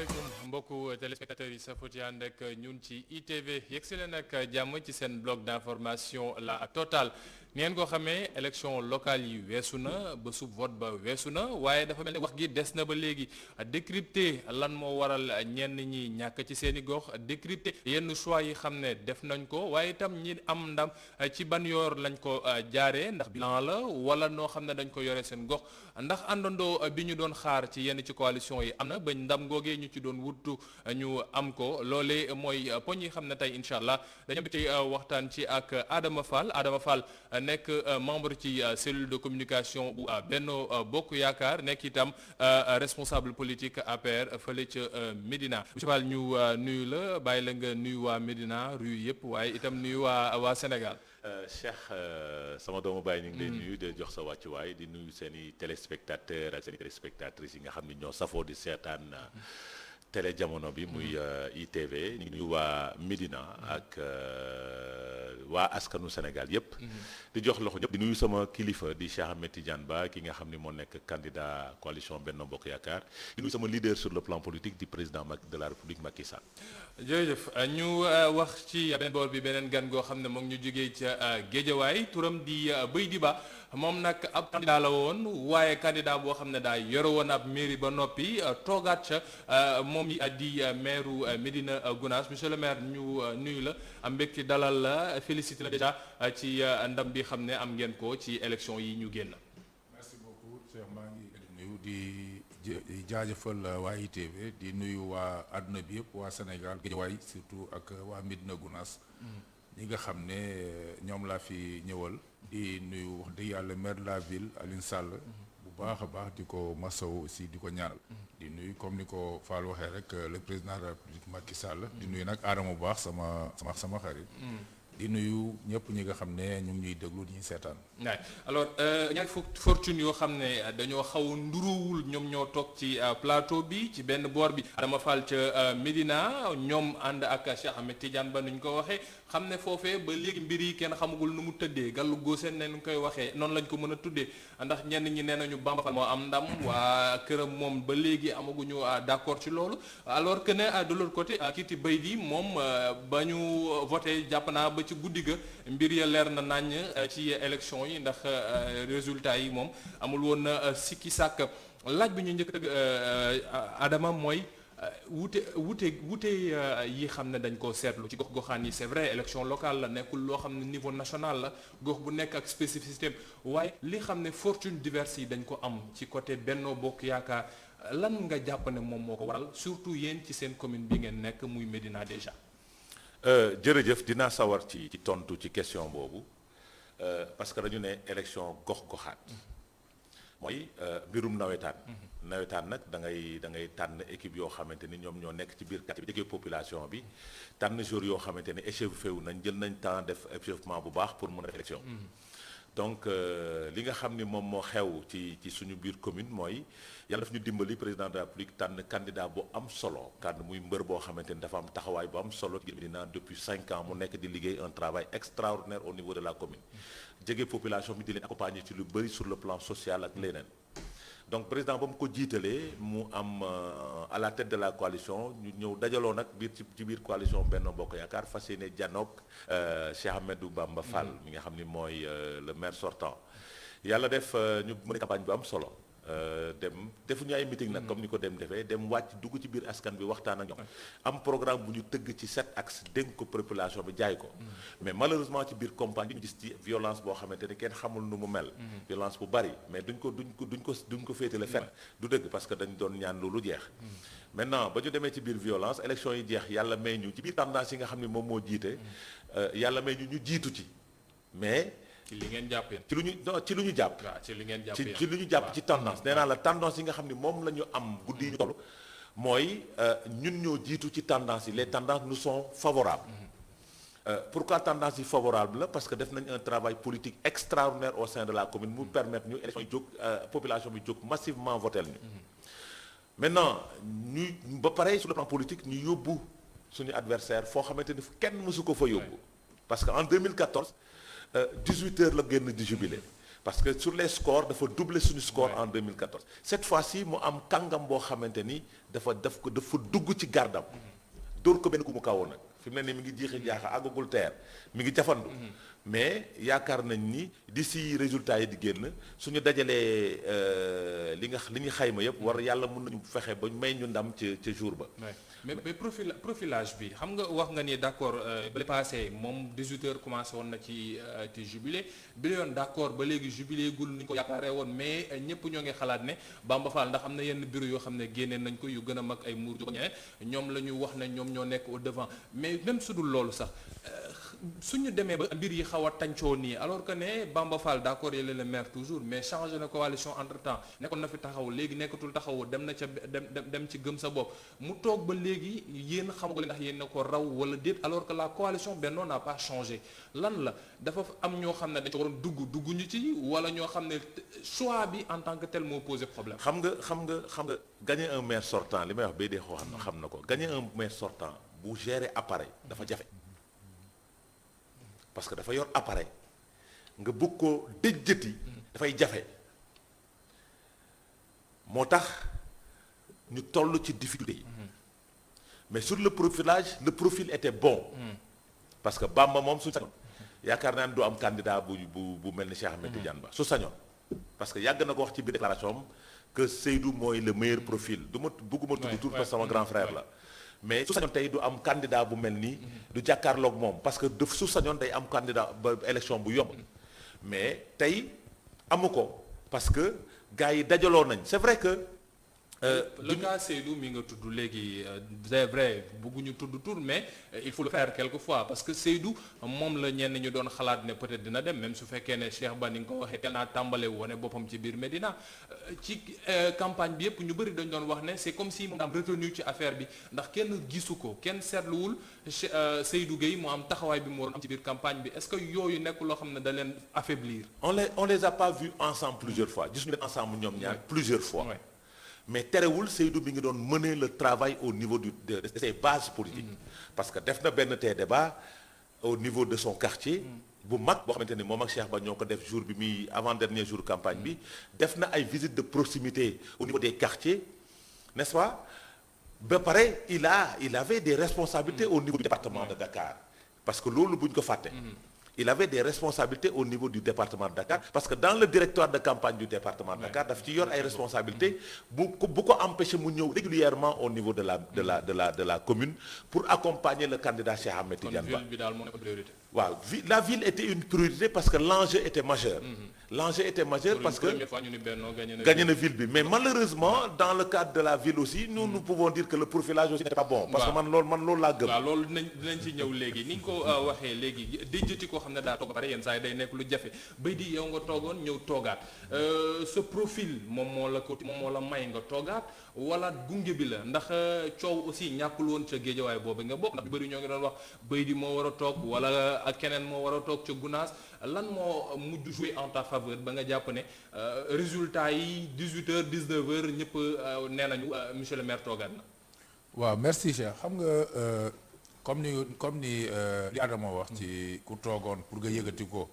asalaamaaleykum mbokku téléspectateurs yi safo ci ànd ak ñun ci ITV yegsi leen ak jàmm ci seen bloc d'information la totale ni ngeen ko xamee élection locale yi weesu na ba sub vote ba weesu na waaye dafa mel ni wax gi des na ba léegi décrypter lan moo waral ñenn ñi ñàkk ci seen i gox décrypter yenn choix yi xam ne def nañ ko waaye itam ñi am ndam ci ban yoor lañ ko jaaree ndax bilan la wala noo xam ne dañ ko yore seen gox ndax àndandoo bi ñu doon xaar ci yenn ci coalition yi am na ba ndam googee ñu ci doon wuttu ñu am ko loolee mooy poñ yi xam ne tey incha allah dañu ci waxtaan ci ak Adama Fall nekk membre ci cellule de communication bu Benno Bokk Yaakaar nekk itam responsable politique APR fële ca Médina monsieur Fall ñu nuyu la bàyyi la nga nuyu waa Médina rue yëpp waaye itam nuyu waa Sénégal. Cheikh sama doomu baay ñu ngi lay nuyu di jox sa wàccuwaay di nuyu seen i téléspectateurs ak seen i téléspectatrices yi nga xam ni ñoo safoo di seetaan télé jamono bi muy ITV ñu ngi nuyu waa Médina ak waa askanu Sénégal yëpp. di jox loxo ñëpp di nuyu sama kilifa di Cheikh Ahmed Tidiane Ba ki nga xam ni moo nekk candidat coalition Benno Bokk Yaakaar di nuyu sama leader sur le plan politique di président de la République Macky Sall. jërëjëf ñu wax ci beneen boor bi beneen gan goo xam ne moom ñu jógee ca Géejawaay turam di Baydi Ba moom nag ab candidat la woon waaye candidat boo xam ne daa yore woon ab mairie ba noppi toogaat ca moom di maire Médina Gounass monsieur le maire ñu nuyu la am mbégte dalal la félicité la déjà ci ndam bi xam ne am ngeen ko ci élection yi ñu génn. merci beaucoup Cheikh maa ngi nuyu di jaajëfal waa ITV di nuyu waa àdduna bi yëpp waa Sénégal Guédiawaye surtout ak waa Médina Gounass ñi nga xam ne ñoom laa fi ñëwal di nuyu wax dëgg yàlla maire de la ville Alioune Sall bu baax a baax di ko masaw aussi di ko ñaanal di nuyu comme ni ko Fall waxee rek le président de la République Macky Sall di nuyu nag Adama bu baax sama xarit di nuyu ñëpp ñi nga xam ne ñu ngi ñuy déglu di ñu seetaan. waaw alors ñaari fortune yoo xam ne dañoo xaw a nduroowul ñoom ñoo toog ci plateau bi ci benn boor bi Adama Fall ca Médina ñoom ànd ak Cheikh Ahmed Tidiane Ba nu ñu ko waxee xam ne foofee ba léegi mbir yi kenn xamagul nu mu tëddee gàllu góoseen ne ñu koy waxee noonu lañ ko mën a tuddee ndax ñenn ñi nee nañu Bamba Fall moo am ndam waa këram moom ba léegi amaguñu d'accord ci loolu alors que ne de l'autre côté kiiti Baydi moom ba ñu voté jàpp naa ba ci guddi ga mbir ya leer na naññ ci élection yi ndax résultat yi moom amul woon sikki sàkk laaj bi ñu njëkk Adama mooy wute yi xam ne dañ koo seetlu ci gox-goxaan yi c'est vrai élection locale la nekkul loo xam ne niveau national la gox bu nekk ak spécificité waaye li xam ne fortune diverses yi dañ ko am ci côté Benno Bokk Yaakaar lan nga jàpp ne moom moo ko waral surtout yéen ci seen commune bi ngeen nekk muy Médina déjà. jërëjëf dinaa sawar ci tontu ci question boobu parce que dañu ne élection gox-goxaat mooy mbirum nawetaan nag da ngay tànn équipe yoo xamante ni ñoom ñoo nekk ci biir quartier bi jege population bi tànn joueurs yoo xamante ni échauffé wu nañ jël nañ temps def échauffement bu baax pour mën a def élection donc li nga xam ni moom moo xew ci suñu biir commune mooy yàlla daf ñu dimbali président de la République tànn candidat bu am solo tànn muy mbër boo xamante ni dafa am taxawaay bu am solo ci Médina depuis 5 ans mu nekk di liggéey un travail extraordinaire au niveau de la commune jege population bi di leen accompagner ci lu bëri sur le plan social ak leneen donc président ba mu ko jiitalee mu am à la tête de la coalition ñu ñëw dajaloo nag ci biir coalition Benno Bokk Yaakaar fas yéene janook Cheikh Ahmadou Bamba Fall mi nga xam ni mooy le maire sortant yàlla def ñu mën campagne bu am solo defuñu ay meeting nag comme ni ko defee dem wàcc dugg ci biir askan bi waxtaan ak ñoom am programme bu ñu tëgg ci 7 axes dénk ko population bi jaay ko mais malheureusement ci biir campagne bi ñu gis ci violence boo xamante ni kenn xamul nu mu mel violence bu bari mais duñ ko féetale fenn du dëgg parce que dañ doon ñaan loolu jeex maintenant ba ñu demee ci biir violence élection yi jeex yàlla may ñu ci biir tendance yi nga xam ne moom moo jiite yàlla may ñu jiitu ci mais ci li ngeen jàpp yéen ci lu ñu jàpp waaw ci li ngeen jàpp ci lu ñu jàpp ci tendance nee naa la tendance yi nga xam ne moom la ñu am guddi yi ñu toll mooy ñun ñoo jiitu ci tendance yi les tendances nous sont favorables pourquoi tendance yi favorable la parce que def nañ un travail politique extraordinaire au sein de la commune mu permettre ñu élection yi jóg population bi jóg massivement votel ñu maintenant ñu ba pare sur le plan politique ñu yóbbu suñu adversaire foo xamante ni kenn mësu ko fa yóbbu parce que en 2014 18 heures la génn di jubilé parce que sur les scores dafa doubler suñu score en 2014 cette fois-ci mu am kàngam boo xamante ni dafa dugg ci gardam dóor ko benn ku mu kawoon nag fi mu ne nii mi ngi jiixi jaaxa àggagul teer mi ngi jafandu mais yaakaar nañ ni d'ici résultats yi di génn suñu dajalee li ñuy xayma yëpp war yàlla mën nañu fexe ba may ñu ndam ca jour ba. mais profilage bi xam nga wax nga ni d'accord ba passé moom 18h commencé woon na ci jubilé bi la yoon d'accord ba léegi jubilé gul ni ñu ko yaakaaree woon mais ñëpp ñoo ngi xalaat ne Bamba Fall ndax am na yenn bureau yoo xam ne génnee nañ ko yu gën a mag ay muur ju ko ñeneen ñoom la ñu wax ne ñoom ñoo nekk au devant mais même su dul loolu sax suñu demee ba mbir yi xaw a tàncoo nii alors que ne Bamba Fall d'accord yéen le maire toujours mais changé na coalition entre temps nekkoon na fi taxaw léegi nekkatul taxaw dem na ca dem ci gëm sa bopp mu toog ba léegi yéen xamagu ndax yéen na ko raw wala déet alors que la coalition Benno n'a pas changé lan la dafa am ñoo xam ne dañ ci waroon dugg ñu ci wala ñoo xam ne choix bi en tant que tel moo posé problème. xam nga gagner un maire sortant li may wax bay dee xam na ko gagner un maire sortant bu gérer appareil dafa jafe. parce que dafa yor appareil nga bëgg ko déjjati dafay jafe moo tax ñu toll ci difficulté yi mais sur le profilage le profil était bon parce que Bamba moom su sañoon yaakaar naa ne du am candidat bu mel ni Cheikh Ahmed Tidiane Ba su sañoon parce que yàgg na ko wax ci biir déclaration am que Seydou mooy le meilleur profil du ma bëgguma tudd tur parce que sama grand frère la mais su sañoon tey du am candidat bu mel nii du jàkkaarloog moom parce que daf su sañoon day am candidat ba élection bu yomb mais tey amu ko parce que gars yi dajaloo nañ c'est vrai que le cas Seydou mi nga tudd léegi c'est vrai bëgguñu tudd tur mais il faut le faire quelquefois parce que Seydou moom la ñenn ñu doon xalaat ne peut-être dina dem même su fekkee ne Cheikh Ba ni nga ko waxee teel naa tàmbale wone boppam ci biir Médina ci campagne bi yëpp ñu bëri dañ doon wax ne c'est comme si moom am retenu ci affaire bi ndax kenn gisu ko kenn seetluwul Seydou Gueye mu am taxawaay bi mu waroon am ci biir campagne bi est-ce que yooyu nekk loo xam ne da leen affaiblir. on les a pas vus ensemble plusieurs fois gisuñu leen ensemble ñoom ñaar plusieurs fois. mais terewul Seydou bi ngi doon mener le travail au niveau de ses bases politiques parce que def na benn tee débat au niveau de son quartier bu mag boo xamante ni moom ak Cheikh Ba ñoo ko def jour bi muy avant dernier jour campagne bi def na ay visites de proximité au niveau des quartiers n'est-ce pas ba pare il avait des responsabilités au niveau du département de Dakar parce que loolu bu ñu ko fàtte il avait des responsabilités au niveau du département de Dakar parce que dans le directoire de campagne du département de Dakar daf ci yor ay responsabilités bu ko empêcher mu ñëw régulièrement au niveau de la commune pour accompagner le candidat Cheikh Ahmed Tidiane Ba. Ville bi daal moo nekk priorité. waaw la ville était une priorité parce que l'enjeu était majeur. L'enjeu était majeur parce que gagné na ville bi mais malheureusement dans le cadre de la ville aussi nous pouvons dire que le profilage aussi n'était pas bon. parce que man loolu laa gëm. waaw loolu dinañ ci ñëw léegi ni nga ko waxee léegi déjjati koo xam ne daa toog ba pare yenn saa yi day nekk lu jafe bay di yow nga toogoon ñëw toogaat ce profil moom moo la may nga toogaat wala gunge bi la ndax coow aussi ñàkkul woon ca géejawaay boobu nga bokk ndax bëri ñoo ngi doon wax bay di moo war a toog wala ak keneen moo war a toog ca Gunaas lan moo mujj jouer en ta faveur ba nga jàpp ne résultat yi 18h 19h ñëpp nee nañu monsieur le maire toogaat na. waaw merci Cheikh xam nga comme ni li Adama wax ci ku toogoon pour nga yëgati ko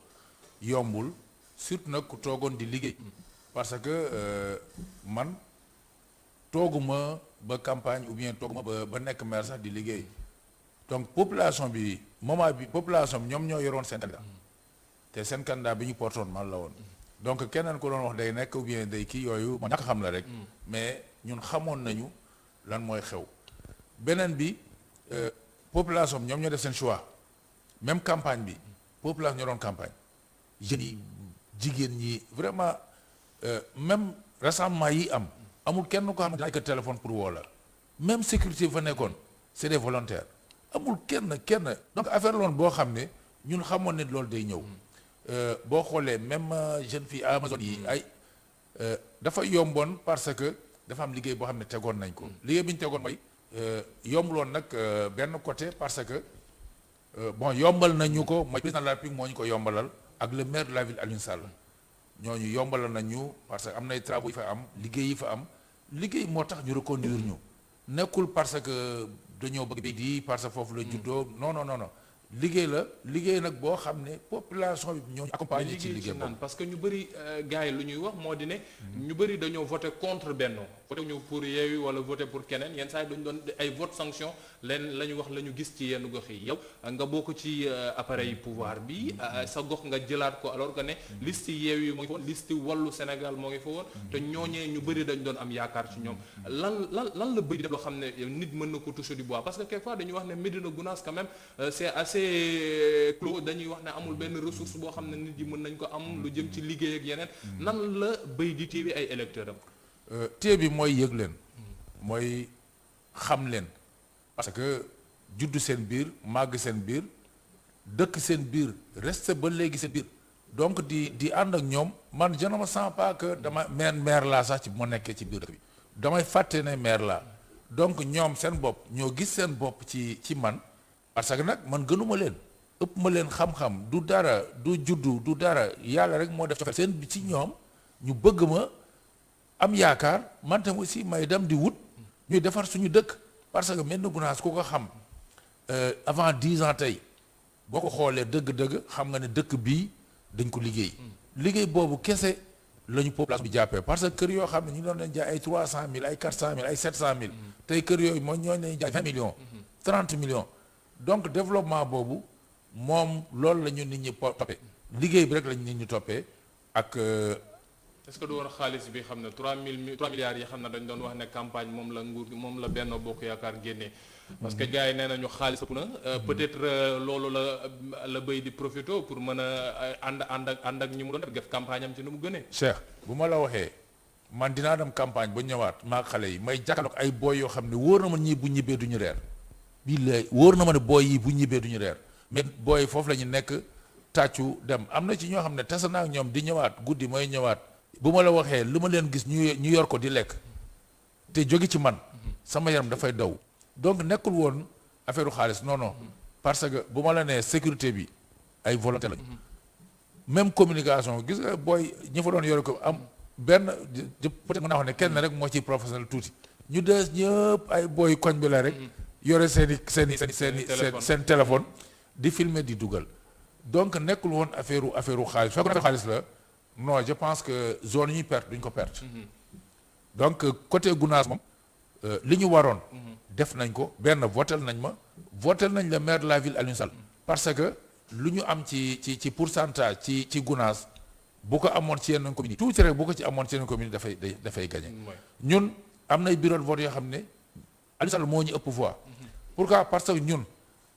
yombul surtout nag ku toogoon di liggéey parce que man tooguma ba campagne ou bien tooguma ba nekk maire sax di liggéey donc population bi moment bi population bi ñoom ñoo yoroon seen candidat te seen candidat bi ñu portoon man la woon donc keneen ko doon wax day nekk ou bien day kii yooyu ma ñàkk xam la rek mais ñun xamoon nañu lan mooy xew beneen bi population bi ñoom ñoo def seen choix même campagne bi population ñoo doon campagne jeunes yi jigéen ñi vraiment même rassemblement yi amul kenn ko xam ne dina ko téléphone pour woo la même sécurité bi fa nekkoon c'est des volontaires amul kenn donc affaire loon boo xam ne ñun xamoon ne loolu day ñëw boo xoolee même jeune fille Amazon yi ay dafa yomboon parce que dafa am liggéey boo xam ne tegoon nañ ko liggéey bi ñu tegoon mooy yombuloon nag benn côté parce que bon yombal nañu ko mooy président de la République moo ñu ko yombalal ak le maire de la ville Alioune Sall ñooñu yombalal nañu parce que am nay travaux yi fa am liggéey yi fa am liggéey moo tax ñu reconduire ñu nekkul parce que dañoo bëgg di parce que foofu la juddoo non liggéey nag boo xam ne population bi ñoo accompagner ci liggéey boobu. parce que ñu bëri gars yi lu ñuy wax moo di ne ñu bëri dañoo voté contre Benno voté ñu pour Yewwi wala voté pour keneen yenn saa yi dañu doon ay vote sanction leen la ñu wax la ñu gis ci yenn gox yi yow nga bokk ci appareil pouvoir bi sa gox nga jëlaat ko alors que ne liste Yewwi moo ngi fa woon liste Wallu Sénégal moo ngi fa woon te ñooñee ñu bëri dañ doon am yaakaar ci ñoom lan la bëri def loo xam ne nit mën na ko toucher du bois parce que quelquefois dañuy wax ne Médina Gounass quand même c'est assez clos dañuy wax ne amul benn ressource boo xam ne nit yi mën nañ ko am lu jëm ci liggéey ak yeneen nan la béy di téye ay électeurs am téye bi mooy yëg leen mooy xam leen parce que juddu seen biir màgg seen biir dëkk seen biir reste ba léegi seen biir donc di ànd ak ñoom man je ne me sens pas que dama maire laa sax ci bu ma nekkee ci biir dëkk bi damay fàtte ne maire laa donc ñoom seen bopp ñoo gis seen bopp ci man parce que nag man gënuma leen ëpp ma leen xam-xam du dara du juddu du dara yàlla rek moo def seen bi ci ñoom ñu bëgg ma am yaakaar man tam aussi may dem di wut ñuy defar suñu dëkk parce que Médina Gounass ku ko xam avant 10 ans tey boo ko xoolee dëgg-dëgg xam nga ne dëkk bii dañ ko liggéey boobu kese la ñu population bi jàppee parce que kër yoo xam ne ñu doon leen jaay ay 300 000 ay 400 000 ay 700 000 tey kër yooyu mooy ñooñu lañuy jaay 20 millions 30 millions donc développement boobu moom loolu la ñu nit ñi toppee liggéey bi rek la ñu nit ñi toppee ak est-ce que du woon xaalis bi xam ne 3 milliards yi xam ne dañ doon wax ne campagne moom la nguur gi moom la Benno Bokk Yaakaar génnee parce que gars yi nee nañu xaalis ëpp na peut-être loolu la béy di profito pour mën a ànd ak ñi mu doon def campagne am ci nu mu gënee. Cheikh bu ma la waxee man dinaa dem campagne ba ñëwaat maa xale yi may jàkkaarloog ay booy yoo xam ne wóor na ma ñii bu ñibbee duñu reer bii wóor na ma ne booy yi bu ñibbee duñu reer mais booy foofu la ñu nekk tàccu dem am na ci ñoo xam ne tasa naa ak ñoom di ñëwaat guddi mooy ñëwaat bu ma la waxee lu ma leen gis ñu yor ko di lekk te jóge ci man sama yaram dafay daw donc nekkul woon affaire xaalis non parce que bu ma la nee sécurité bi ay volonté lañu même communication gis nga booy ñi fa doon yore ko am benn peut-être mën naa wax ne kenn rek moo ci professionnel tuuti ñu des ñëpp ay booy koñ bi la rek yore seen téléphone di filmer di dugal donc nekkul woon affaire xaalis fekk na xaalis la non je pense que zone yi ñuy perte duñ ko perte donc côté Gounass moom li ñu waroon def nañ ko benn votel nañ le maire de la ville Alioune Sall parce que lu ñu am ci pourcentage ci Gounass bu ko amoon ci yenn commune yi tuuti rek bu ko ci amoon ci yenn commune yi dafay gagné ñun am nay bureau de vote yoo xam ne Alioune Sall moo ñu ëpp voix pourquoi parce que ñun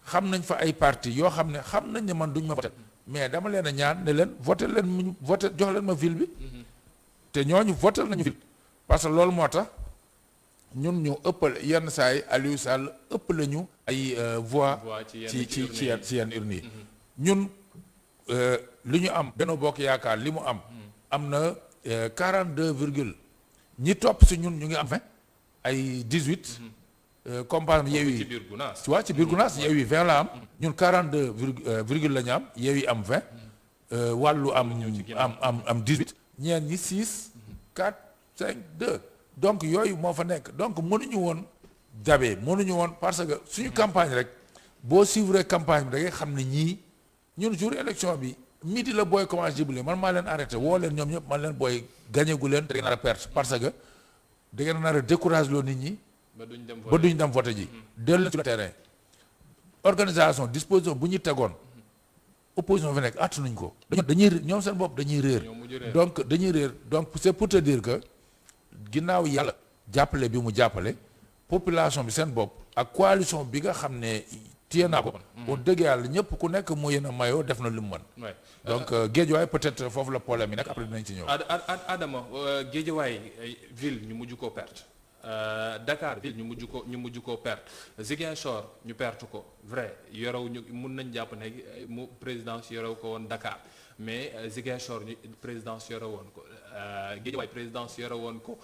xam nañ fa ay parti yoo xam ne xam nañ ne man duñ ma voté mais dama leen a ñaan ne leen voté leen mu voté jox leen ma ville bi te ñooñu voté nañu ville parce que loolu moo tax ñun ñu ëppal yenn saa yi Aliou Sall ëpp lañu ay voix ci yenn urne yi ñun li ñu am Benno Bokk Yaakaar li mu am na 42 virgule ñi topp si ñun ñu ngi am 20 ay 18 compagnie Yewwi ci biir Gounass waaw ci biir Gounass Yewwi 20 la am ñun 42 virgule la ñu am Yewwi am 20 wàllu am 18 ñeen ñi 6 4 5 2 donc yooyu moo fa nekk donc mënuñu woon dabee mënuñu woon parce que suñu campagne rek boo suivre campagne bi da ngay xam ne ñii ñun jour élection bi midi la booy commencé jibale man maa leen arrêté woo leen ñoom ñëpp man leen booy gagné gu leen te da ngeen nar a perte parce que da ngeen nar a découragé loo nit ñi ba duñ dem voté ji dellu ci le terrain organisation disposition bu ñu tegoon opposition fi nekk attanuñ ko dañuy ñoom seen bopp dañuy réer donc c'est pour te dire que ginnaaw yàlla jàppale bi mu jàppale population bi seen bopp ak coalition bi nga xam ne téye naa ko au dëgg yàlla ñëpp ku nekk mu yéen a mayoo def na lu mu mën donc Guédiawaye peut-être foofu la problème yi nag après dinañ ci ñëw Adama Guédiawaye ville ñu mujj koo perte Dakar ville ñu mujj koo perte Ziguinchor ñu perte ko vrai yorew ñu mun nañ jàpp ne mu présidence yorew ko woon Dakar mais Ziguinchor ñu présidence yore woon ko Guédiawaye présidence yore woon ko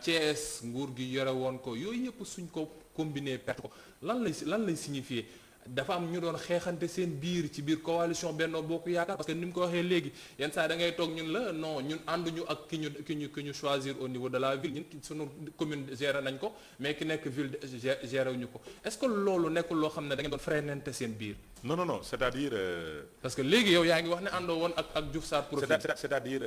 Thiès nguur gi yore woon ko yooyu yëpp suñ ko combiné perte ko lan lay signifier dafa am ñu doon xeexante seen biir ci biir coalition Benno Bokk Yaakaar parce que ni mu ko waxee léegi yenn saa da ngay toog ñun la non ñun ànduñu ak ki ñu choisir au niveau de la ville ñun suñu commune gérer nañ ko mais ki nekk ville gérer wuñu ko est-ce que loolu nekkul loo xam ne da ngeen doon freinante seen biir. non c'est-à-dire. parce que léegi yow yaa ngi wax ne àndoo woon ak Diouf Sarr profil. c'est-à-dire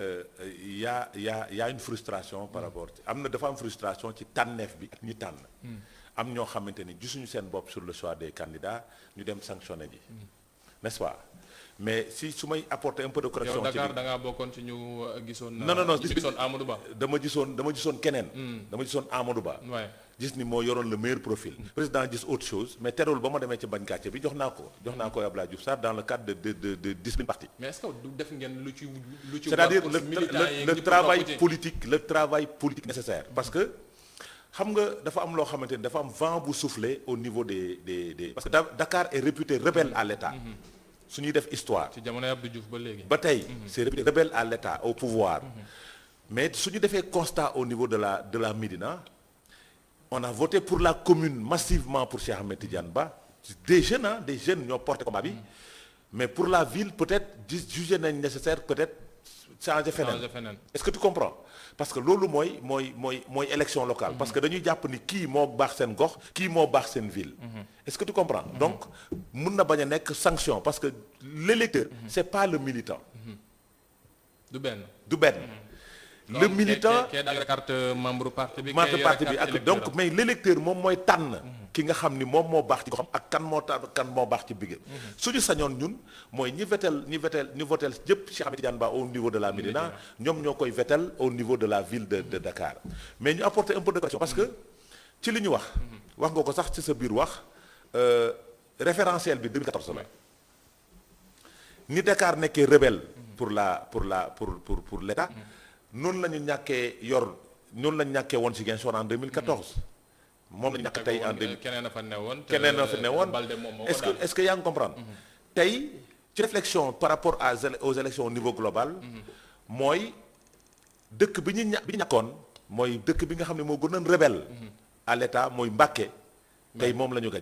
y a une frustration par rapport dafa am frustration ci tànneef bi ak ñi tànn. am ñoo xamante ni gisuñu seen bopp sur le choix des candidats ñu dem sanctionner ji n'est-ce pas mais si su may apporter un peu de correction. yow Dakar da ngaa bokkoon ci ñu gisoon. non gisoon Amadou Ba. dama gisoon keneen. dama gisoon Amadou Ba. gis ni moo yoroon le meilleur profil. président gis autre chose mais terewul ba ma demee ci bañ gàcce bi jox naa ko Abdoulaye Diouf Sarr dans le cadre de discipline parti. mais est-ce que du def ngeen lu ci c'est-à-dire le travail politique nécessaire parce que. xam nga dafa am loo xamante ni dafa am vent bu soufflé au niveau des parce que Dakar est réputé rebelle à l'État su ñuy def histoire ci jamono Abdou Diouf ba léegi ba tey c'est réputé rebelle à l'État au pouvoir mais su ñu defee constat au niveau de la Médina on a voté pour la commune massivement pour Cheikh Ahmed Tidiane Ba des jeunes ñoo porté combat bi mais pour la ville peut-être jugé nañ nécessaire peut-être changer feneen est-ce que tu comprends parce que loolu mooy élection locale parce que dañuy jàpp ni kii moo baax seen gox kii moo baax seen ville est-ce que tu comprends donc mun na bañ a nekk sanction parce que l'électeur c'est pas le militant du benn le militant kee da carte membre parti bi ak donc mais l'électeur moom mooy tànn ki nga xam ni moom moo baax ci ko xam ak kan moo baax ci bigé suñu sañoon ñun mooy ñi votel yëpp Cheikh Ahmed Tidiane Ba au niveau de la Médina ñoom ñoo koy votel au niveau de la ville de Dakar mais ñu apporter un peu de correction parce que ci li ñu wax nga ko sax ci sa biir wax référentiel bi 2014 la ni Dakar nekkee rebelle pour l'État noonu la ñu ñàkkee woon ci Ziguinchor en 2014 moom la ñu ñàkk tey en 2000 keneen a fa newoon est-ce que yaa ngi comprendre tey ci réflexion par rapport aux élections au niveau global mooy dëkk bi ñu ñàkkoon mooy dëkk bi nga xam ne moo gënoon rebelle à l'État mooy Mbacké tey moom la ñu gañ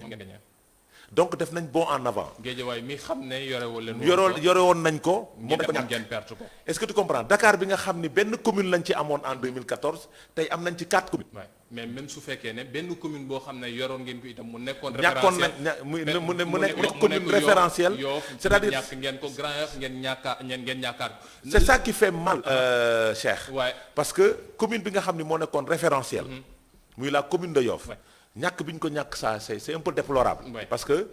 donc def nañ bon en avant. Guédiawaye mi xam ne yore woon nañ ko. moom dañ ko ngeen perte ko. est-ce que tu comprends Dakar bi nga xam ni benn commune lañ ci amoon en 2014 tey am nañ ci 4 communes. waaw mais même su fekkee ne benn commune boo xam ne yoroon ngeen ko itam mu nekkoon. mu nekk commune référentielle. c'est-à-dire ñàkk ngeen ko Grand Yoff ngeen ñàkkaar. c'est ça qui fait mal. Cheikh. waaye parce que commune bi nga xam ni moo nekkoon référentielle. muy la commune de Yoff. ñàkk bi ñu ko ñàkk ça c'est un peu déplorable. parce que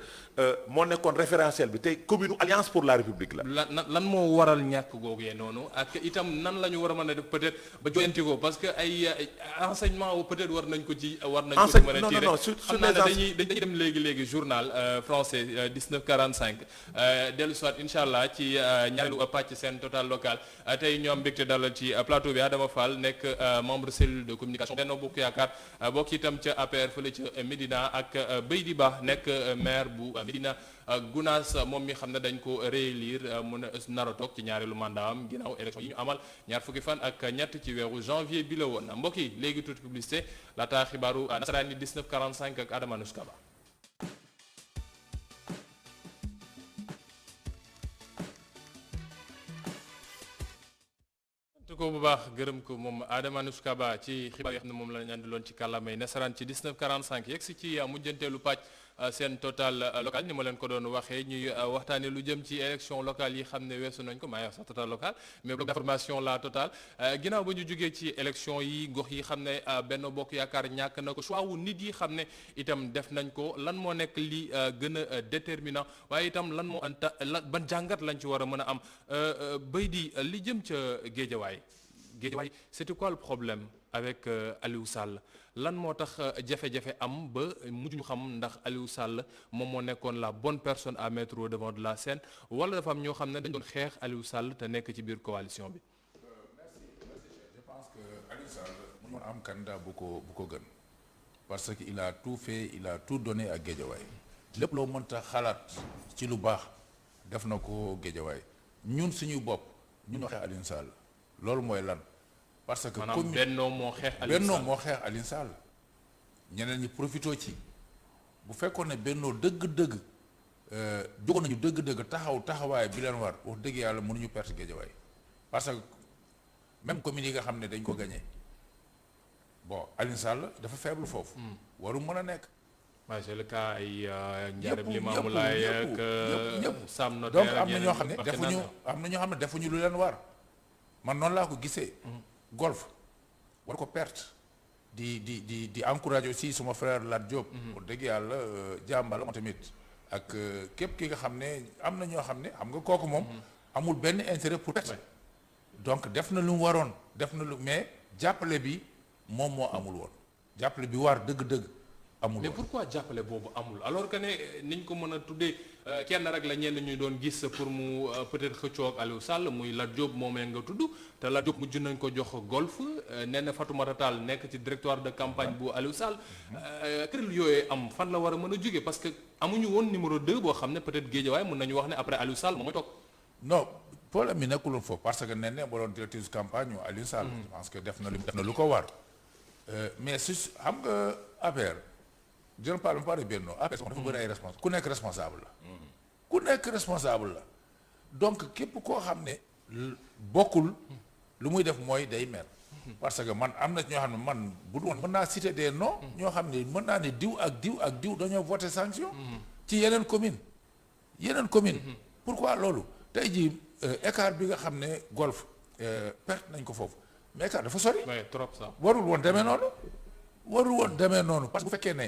moo nekkoon référentiel bi tey commune Alliance pour la République la. lan moo waral ñàkk googu yee noonu ak itam nan la ñu war a mën a def peut-être ba joyanti ko parce que ay enseignement peut-être war nañ ko ci mën a tirer non sur xam naa ne dañuy dem léegi journal français 1945 dellu soit incha allah ci ñaareelu pàcc seen total local tey ñoom mbégte dalal ci plateau bi Adama Fall nekk membre cellule de communication Benno Bokk Yaakaar bokk itam ca APR fële ca Médina ak Beydi Ba nekk maire bu Médina Gounass moom mi xam ne dañ ko réélire mu nar a toog ci ñaareelu mandat am ginnaaw élection yi ñu amal ñaar fukki fan ak ñett ci weeru janvier bi la woon mbokk yi léegi tuuti publicité laata xibaaru nasaraan yi 1945 ak Adama Nuskaba. ko bu baax gërëm ko moom Adama Nuskaba ci xibaar yi xam ne moom la ñu andiloon ci kàllaamay nasaraan ci 1945 yegg si ci mujjanteelu pàcc seen total local ni ma leen ko doon waxee ñuy waxtaanee lu jëm ci élection locale yi xam ne weesu nañ ko maa ngi wax sax total local mais bloc d'information la total ginnaaw ba ñu jógee ci élection yi gox yi xam ne Benno Bokk Yaakaar ñàkk na ko choix wu nit yi xam ne itam def nañ ko lan moo nekk li gën a déterminant waaye itam lan moo ban jàngat lañ ci war a mën a am bay di li jëm ca Guédiawaye c'était quoi le problème avec Aliou Sall lan moo tax jafe-jafe am ba mujj ñu xam ndax Aliou Sall moom moo nekkoon la bonne personne à mettre au devant de la scène wala dafa am ñoo xam ne dañu doon xeex Aliou Sall te nekk ci biir coalition bi. Merci. Je pense que Aliou Sall mënoon am candidat bu ko gën parce que il a tout fait il a tout donné à Guédiawaye lépp loo mënta xalaat ci lu baax def na ko Guédiawaye ñun suñu bopp ñun waxee Aliou Sall loolu mooy lan. parce que maanaam Benno moo xeex Aliou Sall ñeneen ñi profité ci bu fekkoon ne Benno dëgg-dëgg jógoon nañu dëgg-dëgg taxawaay bi leen war wax dëgg yàlla mënuñu perte Guédiawaye parce que même communes yi nga xam ne dañ ko gagné bon Alioune Sall dafa faible foofu. waru mën a nekk. waaw c'est le cas ay Ndiarème Limamoulaye ak Sam donc Notaire am na ñoo xam ne defuñu lu leen war man noonu laa ko gisee. golf war ko perte. di encourager aussi suma frère Lat Diop. wax dëgg yàlla jàmbal tamit ak képp ki nga xam ne am na ñoo xam ne xam nga kooku moom. amul benn intérêt pour perte. donc def na lu mu waroon def na lu mais jàppale bi moom moo amul woon jàppale bi war dëgg-dëgg. mais pourquoi jàppale boobu amul alors que ne niñ ko mën a tuddee kenn rek la ñenn ñu doon gis pour mu peut-être xëccoo ak Aliou Sall muy Lat Diop moomee nga tudd te Lat Diop mujj nañ ko jox golf nee na Fatoumata Tall nekk ci directoire de campagne bu Aliou Sall kuréel yooyu am fan la war a mën a jóge parce que amuñu woon numéro 2 boo xam ne peut-être Guédiawaye mën nañu wax ne après Aliou Sall moom mooy toog. non problème mi nekkuloon foofu parce que nee na boo doon directrice campagne yu Aliou Sall. je pense que def na lu ko war mais su xam nga affaire. je ne parle pas de Benno APS dafa bëri ay responsable ku nekk responsable la donc képp koo xam ne bokkul lu muy def mooy day mer parce que man am na ñoo xam ne man bu doon mën naa citer des noms ñoo xam ne mën naa ne diw ak diw dañoo voté sanction ci yeneen commune pourquoi loolu tey jii écart bi nga xam ne golf perte nañ ko foofu mais écart dafa sori trop ça warul woon demee noonu parce que bu fekkee ne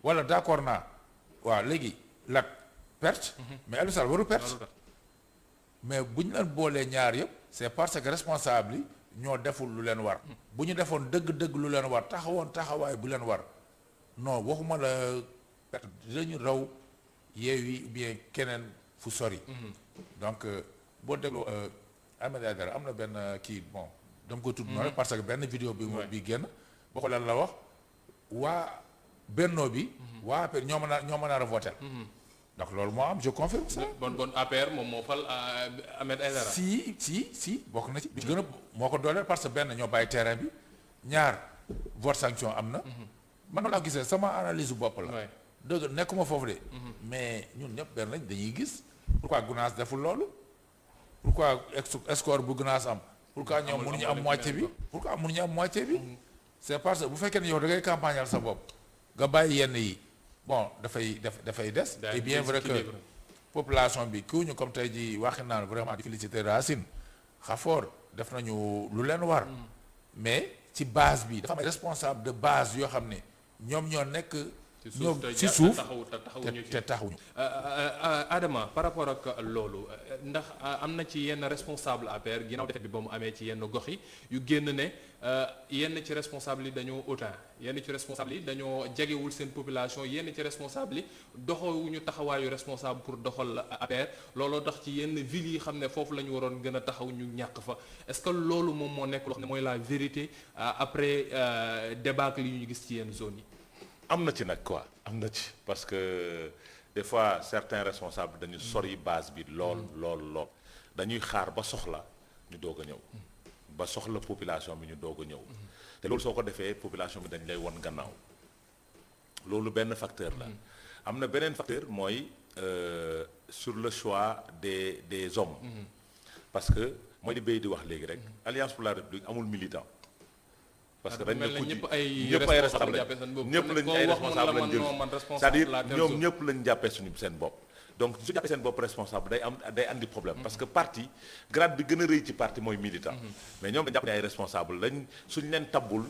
wala d'accord naa waaw léegi Lat perte mais Aliou Sall waru perte mais bu ñu leen boolee ñaar yëpp c'est parce que responsable yi ñoo deful lu leen war bu ñu defoon dëgg-dëgg lu leen war taxawaay bu leen war non waxuma la perte dañu raw Yewwi bien keneen fu sori donc boo dégloo Ahmed Aïdara am na benn kii bon dama ko tudd noonu rek parce que benn vidéo bi génn boo ko lan la wax waa Benno bi waa APR ñoo mën a voter donc loolu moo am je confirme ça. bon APR moom moo fal Ahmed Aïdara. si bokk na ci. bi gën a moo ko dooleel parce que benn ñoo bàyyi terrain bi ñaar vote sanction am na. man laa gisee sama analyse bopp la. dëgg nekkuma foofu de. mais ñun ñëpp benn lañ dañuy gis. pourquoi Gounass deful loolu. pourquoi score bu Gounass am. pourquoi ñoom mënuñu am moitié bi. c'est parce que bu fekkee ne yow da ngay campagnal sa bopp. nga bàyyi yenn yi bon dafay des et bien vrai que population bi kiw ñu comme tey ji waxi naan vraiment di féliciter Racine Khafor def nañu lu leen war mais ci base bi dafa am responsable de base yoo xam ne ñoom ñoo nekk ñoom ci suuf te taxawuñu Adama par rapport ak loolu ndax am na ci yenn responsable APR ginnaaw defet bi ba mu amee ci yenn gox yi yu génn ne yenn ci responsable yi dañoo autant yenn ci responsable yi dañoo jegewul seen population yenn ci responsable yi doxawuñu taxawaayu responsable pour doxal APR looloo tax ci yenn villes yi xam ne foofu la ñu waroon gën a taxaw ñu ñàkk fa est-ce que loolu moom moo nekk loo xam ne mooy la vérité après débâcle yi ñu gis ci yenn zones yi. am na ci nag quoi am na ci parce que des fois certains responsables dañu sori base bi lool dañuy xaar ba soxla ñu doog a ñëw ba soxla population bi ñu doog a ñëw te loolu soo ko defee population bi dañ lay won gannaaw loolu benn facteur la am na beneen facteur mooy sur le choix des hommes parce que mooy li Béy di wax léegi rek Alliance pour la République amul militant parce que dañ ne ñëpp ay responsable ñëpp lañ ay responsable lañ jël c'est-à-dire ñoom ñëpp lañ jàppee seen bopp donc su jàppee seen bopp responsable day andi problème parce que parti grade bi gën a rëy ci parti mooy militant mais ñoom dañ jàpp ne ay responsable lañ suñ leen tabbul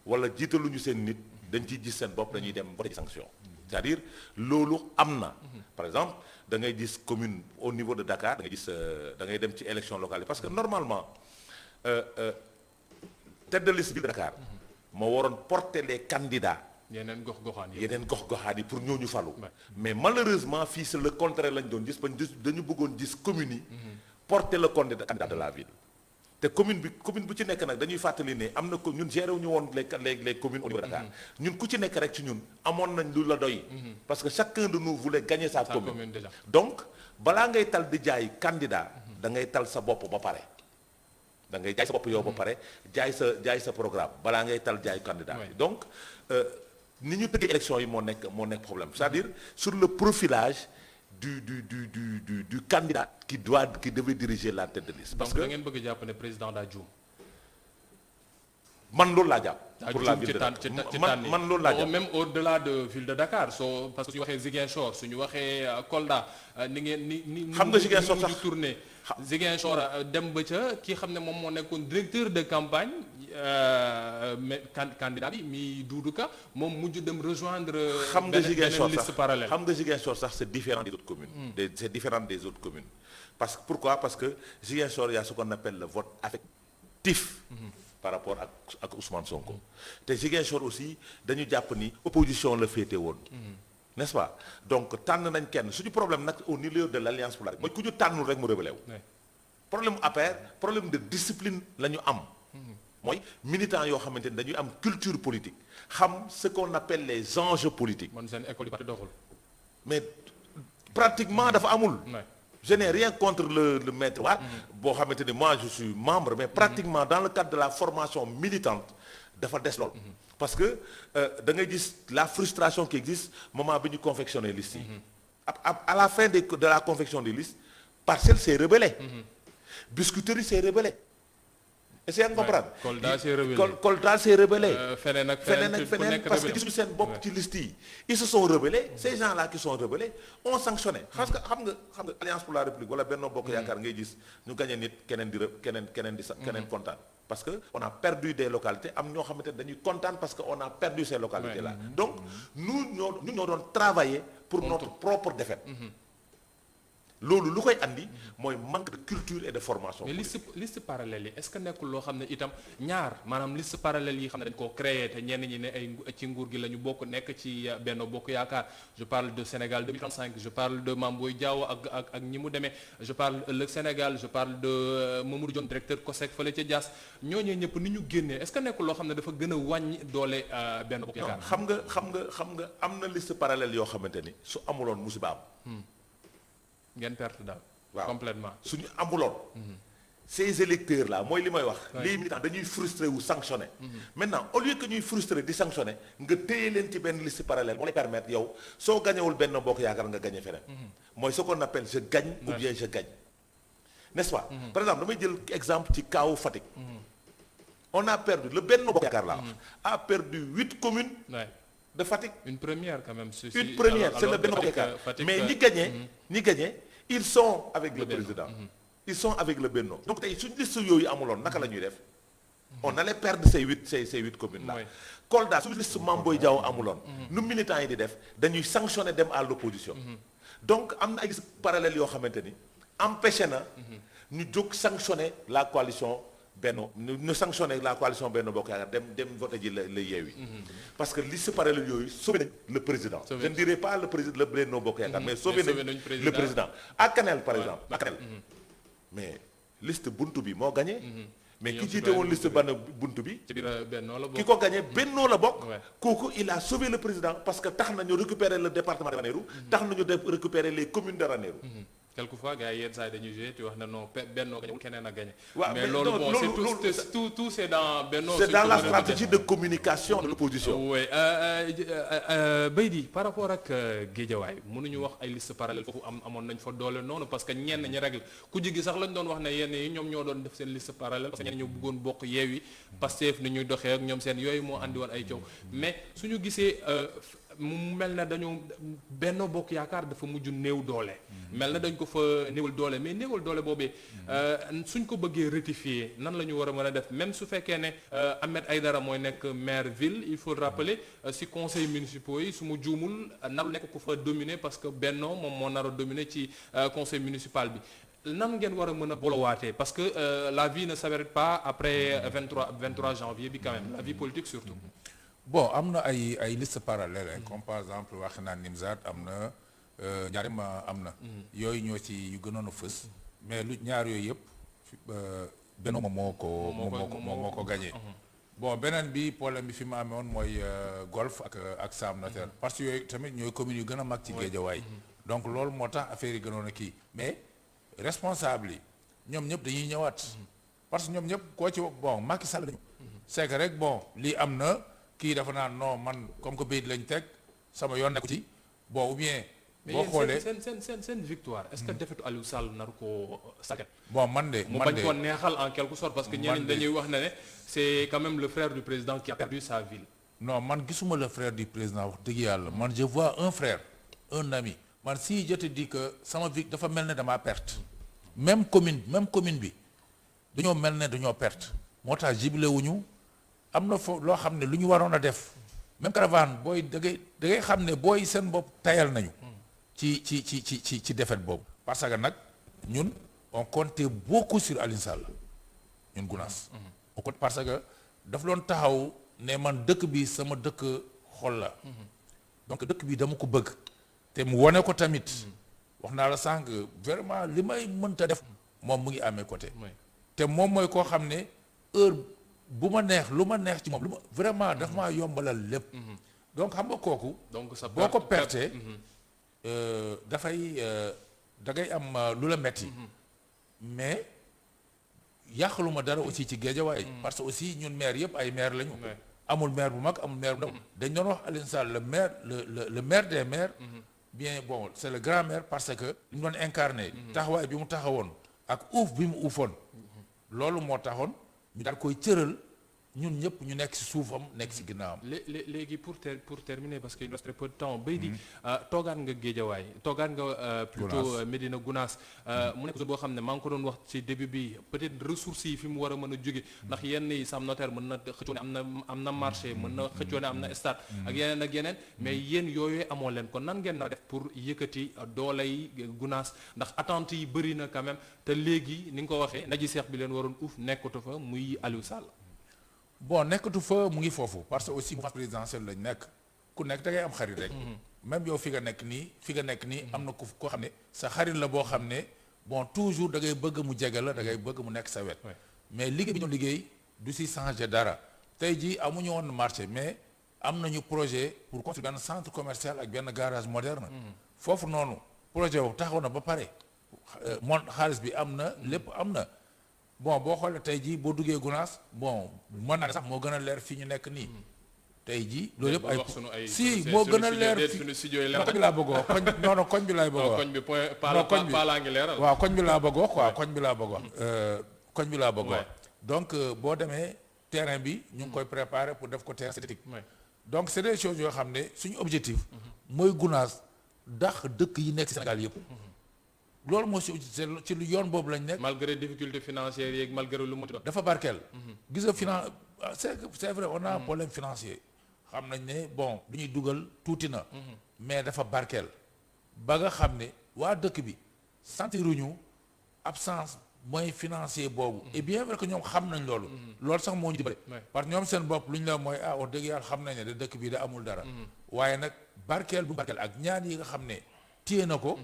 wala jiitaluñu seen nit dañ ciy gis seen bopp dañuy dem voter ci sanction c'est-à-dire loolu am na par exemple da ngay gis commune au niveau de Dakar da ngay gis da ngay dem ci élection locale yi parce que normalement tête de liste bi Dakar moo waroon porter les candidats yeneen gox-goxaan yi pour ñooñu falu mais malheureusement fii c'est le contraire lañ doon gis dañu bëggoon gis communes yi porter le candidat de la ville te commune bu ci nekk nag dañuy fàttali ne am na ko ñun géré wu ñu woon les communes au niveau de Dakar ñun ku ci nekk rek ci ñun amoon nañ lu la doy parce que chacun de nous voulait gagner sa commune donc balaa ngay tal di jaay candidat da ngay tal sa bopp ba pare da ngay jaay sa bopp yow ba pare jaay sa programme balaa ngay tal jaay candidat bi donc ni ñu tëggee élection yi moo nekk problème c'est-à-dire sur le profilage du candidat qui devait diriger la tête de liste. Parce donc que da ngeen bëgg jàpp ne président daa juum. man loolu laa jàpp. pour la ville de Dakar man loolu laa jàpp. même au-delà de ville de Dakar soo parce que suñu waxee Ziguinchor suñu waxee Kolda ni ngeen ni. xam nga Ziguinchor sax tourné Ziguinchor dem ba ca kii xam ne moom moo nekkoon directeur de campagne mais candidat bi mi Doudou Ka moom mujj dem rejoindre. xam nga Ziguinchor liste parallèle. xam nga Ziguinchor sax c'est différent des autres communes. C'est différent des autres communes. Pourquoi? Parce que Ziguinchor, il y a ce qu'on appelle le vote affectif. Par rapport ak Ousmane Sonko. te Ziguinchor aussi dañu jàpp ni opposition la féete woon. n'est-ce pas donc tànn nañ kenn suñu problème nag au niveau de l'Alliance pour la République mooy ku ñu tànnul rek mu rebelle wu. problème APR problème de discipline la ñu am. mooy militants yoo xamante ni dañuy am culture politique xam ce qu'on appelle les enjeux politiques. man seen école yi parti doxul. mais pratiquement dafa amul. Je n'ai rien contre le maître Wade. boo xamante ni moi je suis membre mais pratiquement dans le cadre de la formation militante dafa des lool. parce que da ngay gis la frustration qui existe moment bi ñu confectionner liste yi. à la fin de la confection des listes Parcelles s'est rebellé. Biscuiterie s'est rebellé. Essayez de comprendre. Kolda s'est rebellé. Feneen ak feneen parce que gisuñu seen bopp ci liste yi. Ils se sont rebellés. Ces gens-là qui sont rebellés ont sanctionné. parce que xam nga Alliance pour la République wala Benno Bokk Yaakaar ngay gis ñu gagné nit keneen kontaan. parce que on a perdu des localités am ñoo xamante ne dañuy kontaan parce que on a perdu ces localités là. donc nous ñoo doon travailler pour notre propre défaite. loolu lu koy andi mooy manque de culture et de formation. mais liste parallèle yi est-ce que nekkul loo xam ne itam maanaam liste parallèle yi xam ne dañ koo créé te ñenn ñi ne ay ci nguur gi la ñu bokk nekk ci Benno Bokk Yaakaar je parle de Sénégal 2035 je parle de Mame Boye Diao ak ñi mu demee je parle le Sénégal je parle de Mamadou Dione directeur COSEC fële ca Diass ñooñu ñëpp ni ñu génnee est-ce que nekkul loo xam ne dafa gën a wàññi doole Benno Bokk Yaakaar. xam nga am na liste parallèle yoo xamante ni su amuloon musiba am. ngeen perte daal. waaw complètement suñu amuloon. ces électeurs là mooy li may wax. les militants dañuy frustré wu sanctionné. maintenant au lieu que ñuy frustré di sanctionné nga téye leen ci benn liste parallèle moo lay permettre yow soo gañewul Benno Bokk Yaakaar nga gañe feneen. mooy ce qu'on appelle je gagne ou bien je gagne. n'est-ce pas. par exemple damay jël exemple ci kaawu Fatick. on a perdu le Benno Bokk Yaakaar là a perdu 8 communes. de Fatick. Une première quand même. C'est le Benno Bokk Yaakaar mais ñi gagné ils sont avec le président. Ils sont avec le Benno. donc tey suñu liste yooyu amuloon naka la ñuy def. on allait perdre ces huit communes là. Kolda suñu liste Mame Boye Diao amuloon. nu militants yi di def dañuy sanctionner dem à l'opposition. donc am na ay liste parallèles yoo xamante ni empêché na. ñu jóg sanctionner la coalition. Benno ñu sanctionné la coalition Benno Bokk Yaakaar dem voté ji la Yewwi. parce que liste parallèle yooyu sauvé nañ le président. je ne dirais pas le président le Benno Bokk Yaakaar mais sauvé nañ le président à Kanel par exemple à Kanel. mais liste buntu bi moo gagné. mais ki jiite woon liste ban buntu bi. ki ko gagné Benno la bokk. kooku il a sauvé le président parce que tax nañu récupérer le département de Ranérou. tax nañu récupérer les communes de Ranérou. quelquefois gars yi yenn saa yi dañuy jouer te wax na non Benno gañewul keneen a gagné. waaw mais loolu bon c'est tout c'est dans Benno. c'est dans la stratégie de communication de l'opposition. oui Baydi par rapport ak Guédiawaye mënuñu wax ay liste parallèle foofu amoon nañ fa doole noonu parce que ñenn ñi règle ku jigi sax lañ doon wax ne yenn yi ñoom ñoo doon def seen liste parallèle parce que ñenn ñu bëggoon bokk Yewwi Pastef ni ñuy doxee ak ñoom seen yooyu moo andi woon ay coow mais suñu gisee mu mel na dañu Benno Bokk Yaakaar dafa mujj néew doole. mel na dañ ko fa néewal doole mais néewal doole boobee suñ ko bëggee rectifier nan la ñu war a mën a def même su fekkee ne Ahmed Aïdara mooy nekk maire ville il faut rappeler si conseils municipaux yi su mu juumul naru nekk ku fa dominer parce que Benno moom moo nar a dominer ci conseil municipal bi nan ngeen war a mën a bolowaatee parce que la vie ne s'arrête pas après 23 janvier bi quand même la vie politique surtout. bon am na ay liste parallèle comme par exemple wax naa Nimzaat am na Ndiarème am na. yooyu ñoo ci yu gënoon a fës. mais lu ñaar yooyu yëpp Benno moo ko gagné. bon beneen bi problème bi fi ma amee woon mooy Golf ak Sam Notaire parce que yooyu tamit ñooy communes yu gën a mag ci Guédiawaye. donc loolu moo tax affaire yi gënoon a kii mais responsable yi ñoom ñëpp dañuy ñëwaat. parce que ñoom ñëpp koo ci bon Macky Sall dañu. c'est que rek bon lii am na. kii dafa naan non man comme que bayit lañ teg sama yoon nekku ci bon ou bien boo xoolee seen victoire est-ce que defetu Aliou Sall nar ko sagat bon man de mu bañ koo neexal en quelque sorte parce que ñeneen dañuy wax ne c'est quand même le frère du président qui a perdu sa ville. non man gisuma le frère du président wax dëgg yàlla man je vois un frère un ami man si je te dis que sama vie dafa mel ne damaa perte même commune bi dañoo mel ne dañoo perte moo tax jubilé wuñu am na fo loo xam ne lu ñu waroon a def même caravane booy da ngay xam ne booy seen bopp tayal nañu ci défaite boobu parce que nag ñun on comptait beaucoup sur Aliou Sall ñun Gounass on compte parce que daf doon taxaw ne man dëkk bi sama dëkk xol la donc dëkk bi dama ko bëgg te mu wone ko tamit wax naa la sànq vraiment li may mënta def moom mu ngi amee côté te moom mooy koo xam ne heure bu ma neex lu ma neex ci moom lu ma vraiment daf maa yombalal lépp donc xam nga kooku boo ko pertee dafay da ngay am lu la metti mais yàqaluma dara aussi ci Guédiawaye parce que aussi ñun maire yëpp ay maire lañu amul maire bu mag amul maire bu ndaw dañ doon wax Aliou Sall le maire le maire des maires bien bon c'est le grand maire parce que li mu doon incarné taxawaay bi mu taxawoon ak uuf bi mu uufoon loolu moo taxoon ñu daal koy cëral ñun ñëpp ñu nekk ci suufam nekk ci ginnaawam. léegi pour terminer parce qu'il reste très peu de temps bay di toogaan nga Guédiawaye toogaan nga plutôt Médina Gounass mu nekk boo xam ne maa ngi ko doon wax ci début bi peut-être ressources yi fi mu war a mën a jóge ndax yenn yi Sam Notaire mën na xëccoo ne am na marché mën na xëccoo ne am na stade ak yeneen mais yéen yooyu amoo leen kon nan ngeen na def pour yëkkati dooley Gounass ndax attentes yi bëri na quand même te léegi ni nga ko waxee ndaji seex bi leen waroon uuf nekkatu fa muy Aliou Sall. bon nekkatu fa mu ngi foofu parce que aussi mouvance présidentielle lañ nekk ku nekk da ngay am xarit rek même yow fi nga nekk nii am na koo xam ne sa xarit la boo xam ne bon toujours da ngay bëgg mu jege la da ngay bëgg mu nekk sa wet mais liggéey bi ñu liggéey du si changer dara tey jii amuñu woon marché mais am nañu projet pour construire benn centre commercial ak benn garage moderne foofu noonu projet boobu taxaw na ba pare moom xaalis bi am na lépp am na bon boo xoolee tey jii boo duggee Gounass bon mën naa ne sax moo gën a leer fi ñu nekk nii tey jii loolu yëpp ay si moo gën a leer fi koñ bi laa bëgg wax koñ bi laay bëgg wax koñ bi waaw koñ bi laa bëgg wax quoi koñ bi laa bëgg wax donc boo demee terrain bi ñu ngi koy préparer pour def ko terrain synthétique donc c'est des choses yoo xam ne suñu objectif mooy Gounass dax dëkk yi nekk Sénégal yëpp loolu moo ci lu yoon boobu lañ nekk. malgré difficulté financière yeeg malgré lu mu doon. dafa barkeel. gis nga c'est vrai on a un problème financier. xam nañ ne bon lu ñuy dugal tuuti na. mais dafa barkeel. ba nga xam ne waa dëkk bi sentiruñu absence moyen financier boobu. et bien vrai que ñoom xam nañ loolu. loolu sax moo ñu dimbale. parce que ñoom seen bopp lu ñu la mooy wax dëgg yàlla xam nañ ne dëkk bi da amul dara. waaye nag barkeel bu barkeel ak ñaan yi nga xam ne téye na ko.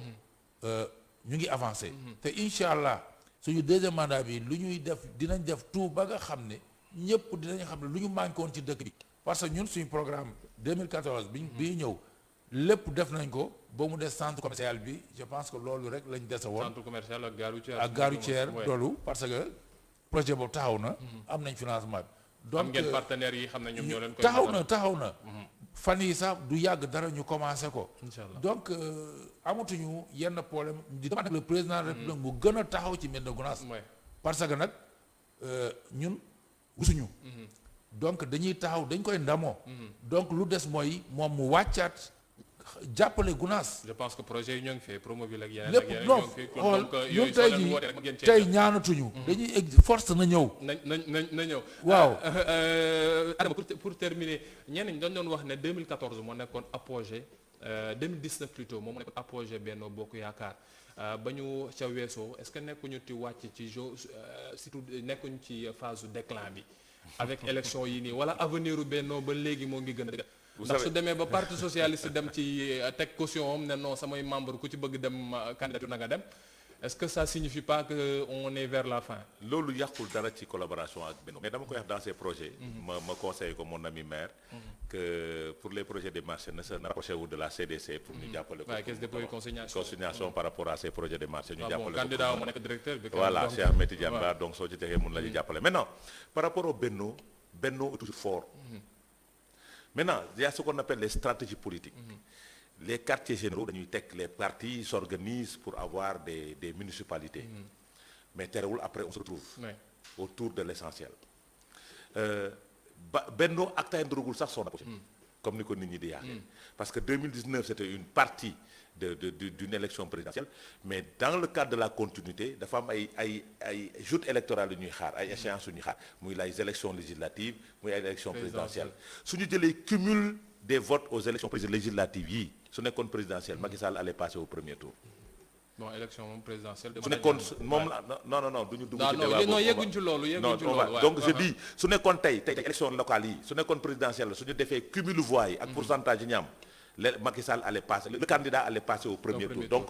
ñu ngi avancé te incha allah suñu deuxième mandat bi lu ñuy def dinañ def tout ba nga xam ne ñëpp dinañ xam ne lu ñu manqué woon ci dëkk bi parce que ñun suñu programme 2014 bi ñëw lépp def nañ ko ba mu des centre commercial bi je pense que loolu rek lañ dese woon. centre commercial ak gare routière loolu parce que projet boobu taxaw na. am nañ financement bi. donc am ngeen partenaires yi xam ne ñoom ñoo leen koy taxaw na. fan yi sax du yàgg dara ñu commencé ko. Inch'Allah. donc amatuñu yenn problème di demande le président de la République mu gën a taxaw ci Médina Gounass parce que nag ñun wusuñu donc dañuy taxaw dañ koy ndamoo donc lu des mooy moom mu wàccaat jàppale Gounass. je pense que projet yi ñoo ngi fi Promoville ak yeneen lépp non xool ñun tey jii tey ñaanatuñu dañuy force na ñëw na ñëw waaw Adama pour terminer ñenn ñi dañ doon wax ne 2014 moo nekkoon apogée 2019 plutôt moom moo nekkoon apogée Benno Bokk Yaakaar ba ñu ca weesoo est-ce que nekkuñu ti wàcc ci surtout nekkuñu ci phase déclin bi avec élection yi nii wala avenir u Benno ba léegi moo ngi gën a dëgg ndax su demee ba parti socialiste dem ci teg caution am ne non samay membre ku ci bëgg dem candidature na nga dem est-ce que ça signifie pas que on est vers la fin. loolu yàqul dara ci collaboration ak Benno mais dama koy wax dans ces projets. ma conseille ko mon ami maire. que pour les projets de marché ne se rapproché wu de la CDC. pour ñu jàppale ko. waaw caisse de dépôt et consignation par rapport à ces projets de marché. ñu jàppale ko candidat moo nekk directeur bi. voilà Cheikh Ahmed Tidiane Ba donc soo ci tegee mun la ñu jàppale maintenant par rapport au Benno est toujours fort. Maintenant il y a ce qu'on appelle les stratégies politiques. les quartiers généraux dañuy teg les partis s'organisent pour avoir des municipalités mais terewul après on se retrouve autour de l'essentiel Benno atteindrewul sax son apogée comme ni ko nit ñi di yaakaar parce que 2019 c'était une partie d'une élection présidentielle mais dans le cadre de la continuité dafa am ay joutes électorales yu ñuy xaar ay échéances yu ñuy xaar muy les élections législatives muy ay élections présidentielles su ñu jëlee cumul des votes aux élections législatives yi su nekkoon présidentielle Macky Sall allait passer au premier tour. bon élection moom présidentielle. su nekkoon moom la non du ñu dugg ci débat non yegguñ ci loolu donc je dis su nekkoon tey élection locale yi su nekkoon présidentielle la su ñu defee cumul voix yi ak pourcentage yi ñu am Macky Sall allait passer le candidat allait passer au premier tour donc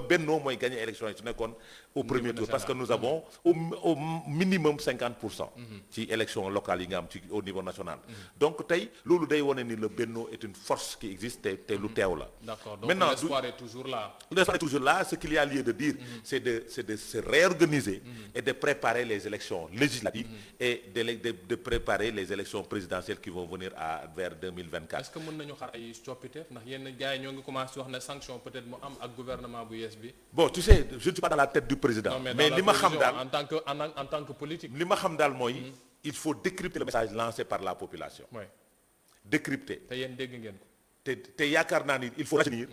Benno mooy gagner élection yi su nekkoon au premier tour parce que nous avons au minimum 50% ci élection locale yi nga am ci au niveau national donc tey loolu day wone ni le Benno est une force qui existe te lu teew la. D'accord, donc l'espoir est toujours là. L'espoir est toujours là. Ce qu'il y a lieu de dire c'est de se réorganiser et de préparer les élections législatives et de préparer les élections présidentielles qui vont venir vers 2024. Est-ce que mën nañu xaar ay coppite ndax yenn gars yi ñoo ngi commencé wax ne sanction peut-être mu am ak gouvernement bu yees bi. Bon tu sais je ne suis pas dans la tête du président. Non, mais li ma xam daal en tant que politique. li ma xam daal mooy il faut décrypter le message lancé par la population. Oui. Décrypter. te yéen dégg ngeen ko. te yaakaar naa ni il faut retenir.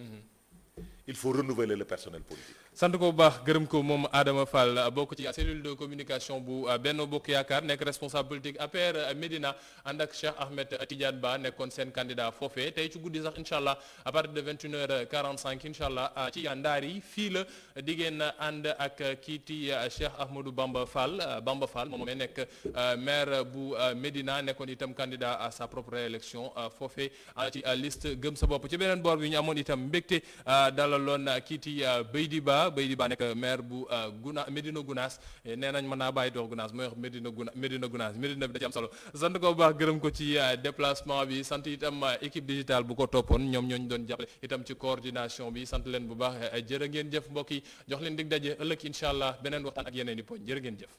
Il faut renouveler le personnel politique. sant ko bu baax gërëm ko moom Adama Fall bokk ci cellule de communication bu Benno Bokk Yaakaar nekk responsable politique APR Médina ànd ak Cheikh Ahmed Tidiane Ba nekkoon seen candidat foofee tey ci guddi sax incha allah à partir de 21h45 incha allah ci ndaar yi fii la diggéen ànd ak kiiti Cheikh Ahmadou Bamba Fall moom mooy nekk maire bu Médina nekkoon itam candidat à sa propre élection foofee ci liste gëm sa bopp ci beneen boor bi ñu amoon itam mbégte dalaloon kiiti Beydi Ba nekk maire bu Médina Gounass nee nañ mën naa bàyyi dox Gounass mooy wax Médina Gounass Médina bi da ci am solo sant ko bu baax gërëm ko ci déplacement bi sant itam équipe digitale bu ko toppoon ñoom ñooñu doon jàppale itam ci coordination bi sant leen bu baax jërë ngeen jëf mbokk yi jox leen dig daje ëllëg incha allah beneen waxtaan ak yeneen i poñ jërë ngeen jëf